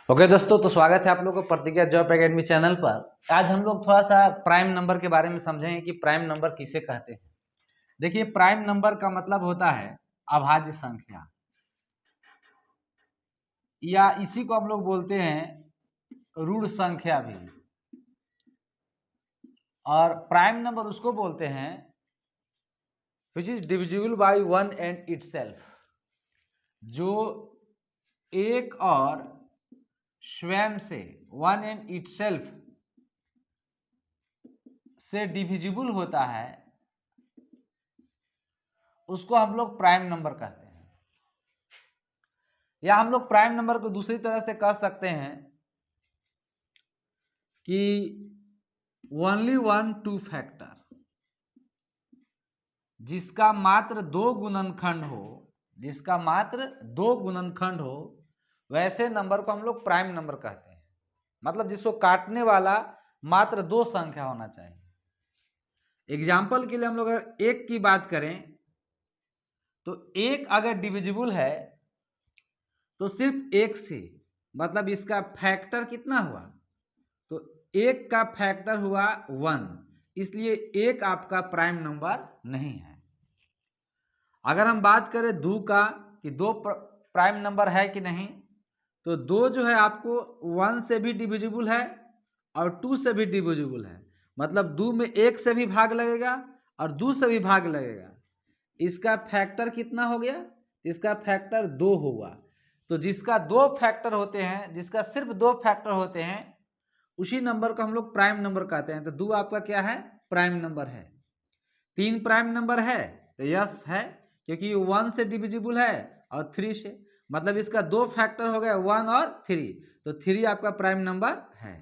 Okay दोस्तों, तो स्वागत है आप लोगों को प्रतिज्ञा जॉब एकेडमी चैनल पर। आज हम लोग थोड़ा सा प्राइम नंबर के बारे में समझेंगे कि प्राइम नंबर किसे कहते हैं। देखिए, प्राइम नंबर का मतलब होता है अभाज्य संख्या, या इसी को हम लोग बोलते हैं ऋण संख्या भी। और प्राइम नंबर उसको बोलते हैं which is divisible by one and itself, जो एक और स्वयं से वन एंड इटसेल्फ से डिविजिबल होता है, उसको हम लोग प्राइम नंबर कहते हैं। या हम लोग प्राइम नंबर को दूसरी तरह से कह सकते हैं कि ओनली वन टू फैक्टर, जिसका मात्र दो गुणनखंड हो, जिसका मात्र दो गुणनखंड हो, वैसे नंबर को हम लोग प्राइम नंबर कहते हैं। मतलब जिसको काटने वाला मात्र दो संख्या होना चाहिए। एग्जाम्पल के लिए हम लोग अगर एक की बात करें तो एक अगर डिविजिबल है तो सिर्फ एक से, मतलब इसका फैक्टर कितना हुआ, तो एक का फैक्टर हुआ 1, इसलिए एक आपका प्राइम नंबर नहीं है। अगर हम बात करें दो का कि दो प्राइम नंबर है कि नहीं, तो दो जो है आपको 1 से भी डिविजिबल है और 2 से भी डिविजिबल है। मतलब दो में एक से भी भाग लगेगा और दो से भी भाग लगेगा। इसका फैक्टर कितना हो गया, इसका फैक्टर 2 होगा। तो जिसका दो फैक्टर होते हैं, जिसका सिर्फ दो फैक्टर होते हैं, उसी नंबर को हम लोग प्राइम नंबर कहते हैं। तो 2 आपका क्या है, प्राइम नंबर है। 3 प्राइम नंबर है तो यस है, क्योंकि 1 से डिविजिबल है और 3 से, मतलब इसका दो फैक्टर हो गया 1 और 3, तो 3 आपका प्राइम नंबर है।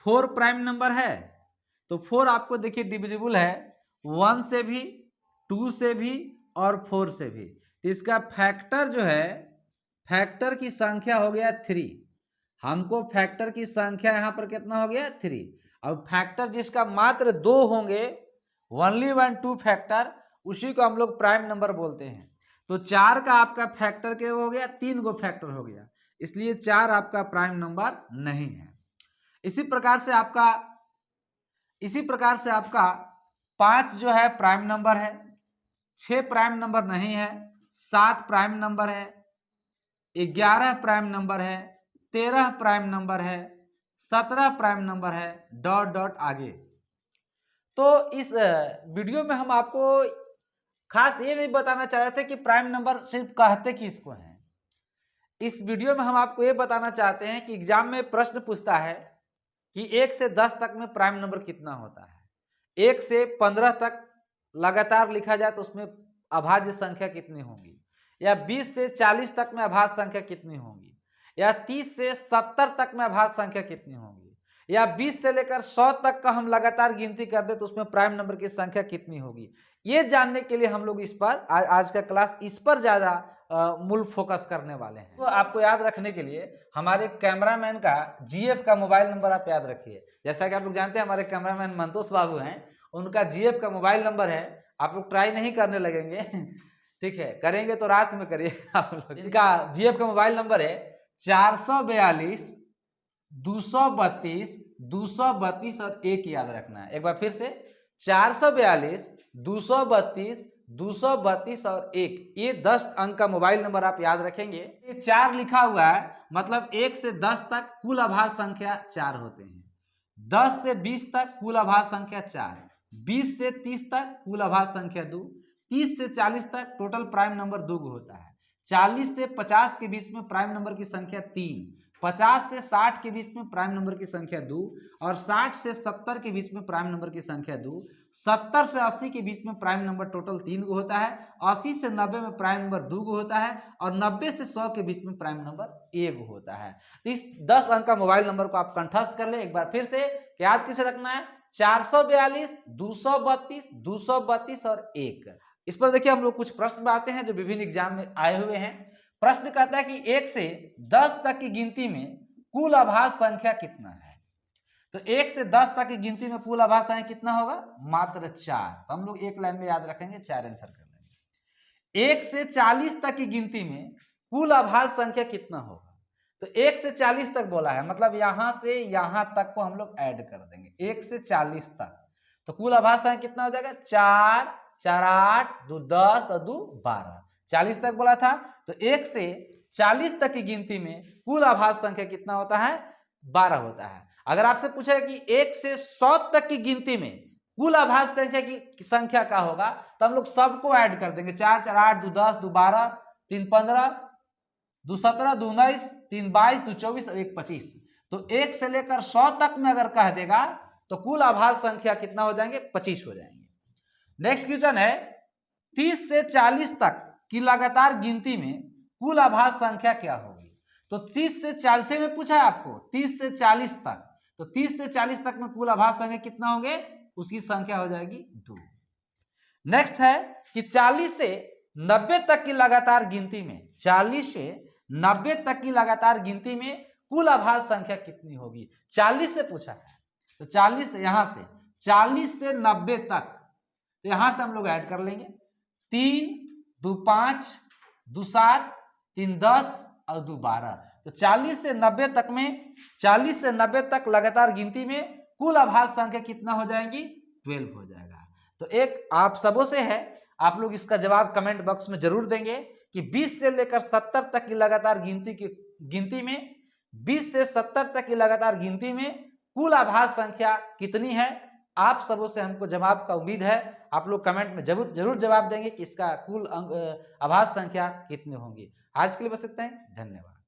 4 प्राइम नंबर है तो 4 आपको देखिए डिविजिबल है 1 से भी, 2 से भी और 4 से भी। तो इसका फैक्टर जो है, फैक्टर की संख्या हो गया 3। हमको फैक्टर की संख्या यहाँ पर कितना हो गया 3। अब फैक्टर जिसका मात्र दो होंगे, ओनली वन टू फैक्टर, उसी को हम लोग प्राइम नंबर बोलते हैं। तो 4 का आपका फैक्टर क्या हो गया, 3 गो फैक्टर हो गया, इसलिए 4 आपका प्राइम नंबर नहीं है। इसी प्रकार से आपका 5 जो है प्राइम नंबर है, 6 प्राइम नंबर नहीं है, 7 प्राइम नंबर है, 11 प्राइम नंबर है, 13 प्राइम नंबर है, 17 प्राइम नंबर है, डॉट डॉट आगे। तो इस वीडियो में हम आपको खास ये नहीं बताना चाह रहे थे कि प्राइम नंबर सिर्फ कहते किसको हैं। इस वीडियो में हम आपको ये बताना चाहते हैं कि एग्जाम में प्रश्न पूछता है कि 1 से 10 तक में प्राइम नंबर कितना होता है। 1 से 15 तक लगातार लिखा जाए तो उसमें अभाज्य संख्या कितनी होंगी, या 20 से 40 तक में अभाज्य संख्या कितनी होंगी, या 30 से 70 तक में अभाज्य संख्या कितनी होंगी, या 20 से लेकर 100 तक का हम लगातार गिनती कर दे तो उसमें प्राइम नंबर की संख्या कितनी होगी। ये जानने के लिए हम लोग इस पर आज का क्लास इस पर ज्यादा मूल फोकस करने वाले हैं। तो आपको याद रखने के लिए हमारे कैमरामैन का जीएफ का मोबाइल नंबर आप याद रखिए। जैसा कि आप लोग जानते हैं हमारे कैमरामैन मंतोष बाबू हैं, उनका जीएफ का मोबाइल नंबर है। आप लोग ट्राई नहीं करने लगेंगे ठीक है, करेंगे तो रात में करिए आप लोग। इनका जीएफ का मोबाइल नंबर है 442 232 232 और 1 याद रखना है। एक बार फिर से 442 232 232 और 1, ये 10 अंक का मोबाइल नंबर आप याद रखेंगे। ये 4 लिखा हुआ है, मतलब 1 से 10 तक कुल अभाज्य संख्या 4 होते हैं। 10 से 20 तक कुल अभाज्य संख्या 4, 20 से 30 तक कुल अभाज्य संख्या 2, 30 से 40 तक टोटल प्राइम नंबर 2 होता है। 40 से 50 के बीच में प्राइम नंबर की संख्या 3, 50 से 60 के बीच में प्राइम नंबर की संख्या 2, और 60 से 70 के बीच में प्राइम नंबर की संख्या 2, 70 से 80 के बीच में प्राइम नंबर टोटल 3 गो होता है, 80 से 90 में प्राइम नंबर 2 गो होता है, और 90 से 100 के बीच में प्राइम नंबर 1 गो होता है। तो इस 10 अंक का मोबाइल नंबर को आप कंठस्थ कर ले। एक बार फिर से याद किसे रखना है, 442 232 232 और 1। इस पर देखिए हम लोग कुछ प्रश्न आते हैं जो विभिन्न एग्जाम में आए हुए हैं। प्रश्न कहता है कि 1 से 10 तक की गिनती में कुल अभाज्य संख्या कितना है। तो 1 से 10 तक की गिनती में कुल अभाज्य संख्या कितना होगा, मात्र 4। तो हम लोग एक लाइन में याद रखेंगे, 4 आंसर कर लेंगे। 1 से 40 तक की गिनती में कुल अभाज्य संख्या कितना होगा, तो 1 से 40 तक बोला है, मतलब यहां से यहां तक को हम लोग ऐड कर देंगे 1 से 40 तक। तो कुल आभाज्य संख्या कितना हो जाएगा 4, 4 8, 2 10 और 2 12, 40 तक बोला था। तो 1 से 40 तक की गिनती में कुल आभाज्य संख्या कितना होता है 12 होता है। अगर आपसे पूछे कि 1 से 100 तक की गिनती में कुल आभाज्य संख्या की संख्या क्या होगा, तो हम लोग सबको ऐड कर देंगे 4 4 8, 2 10, 2 12, 3 15, 2 17, 2 19, 3 22, 2 24 और 1 25। तो 1 से लेकर 100 तक में अगर कह देगा तो कुल आभाज्य संख्या कितना हो जाएंगे 25 हो जाएंगे। नेक्स्ट क्वेश्चन है 30 से 40 तक की लगातार गिनती में कुल आभाज्य संख्या क्या होगी। तो 30 से 40 में पूछा है आपको 30 से 40 तक, तो 30 से 40 तक में कुल आभाज्य संख्या कितना होंगे, उसकी संख्या हो जाएगी 2। नेक्स्ट है कि 40 से 90 तक की लगातार गिनती में 40 से 90 तक की लगातार गिनती में कुल आभाज्य संख्या कितनी होगी। 40 से पूछा है, तो 40 यहां से 40 से 90 तक, तो यहां से हम लोग ऐड कर लेंगे 3 2 5 2 7 3 10 और 2 12। तो 40 से 90 तक में 40 से 90 तक लगातार गिनती में कुल आभाज्य संख्या कितना हो जाएगी 12 हो जाएगा। तो एक आप सबों से है, आप लोग इसका जवाब कमेंट बॉक्स में जरूर देंगे कि 20 से लेकर 70 तक की लगातार गिनती में 20 से 70 तक की लगातार गिनती में कुल आभाज्य संख्या कितनी है। आप सबों से हमको जवाब का उम्मीद है, आप लोग कमेंट में जरूर जवाब देंगे कि इसका कुल आभाज्य संख्या कितनी होंगी। आज के लिए बस इतना ही, धन्यवाद।